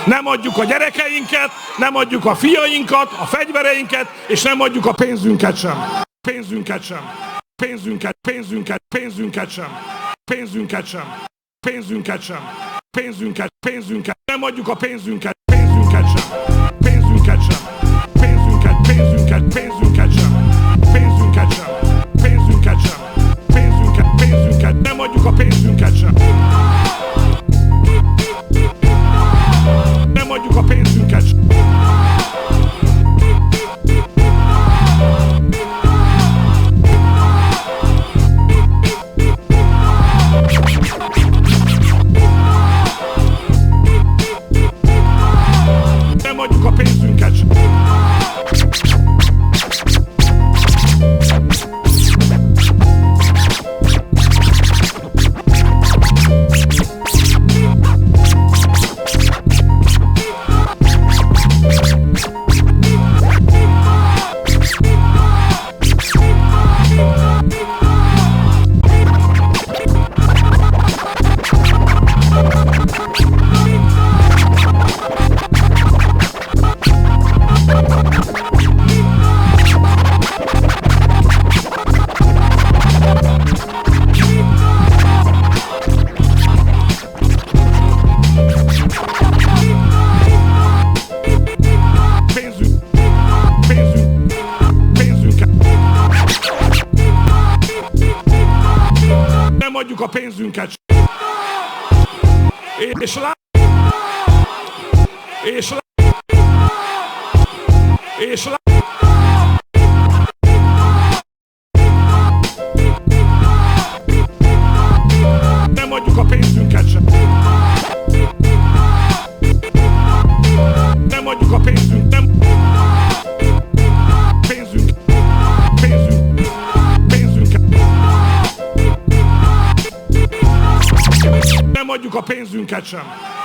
Nem adjuk a gyerekeinket, nem adjuk a fiainkat, a fegyvereinket, és nem adjuk a pénzünket sem. Pénzünket sem. Pénzünket sem. Pénzünket sem. Pénzünket sem. Pénzünket. Nem adjuk a pénzünket. Pénzünket sem. Pénzünket sem. Pénzünket sem. Pénzünket sem. Pénzünket. Nem adjuk a pénzünket sem. Nem adjuk a pénzünket sem. Nem adjuk a pénzünket sem. Nem adjuk a pénzünket. Nem adjuk a pénzünket sem. Nem adjuk a pénzünket. Nem adjuk a pénzünket sem.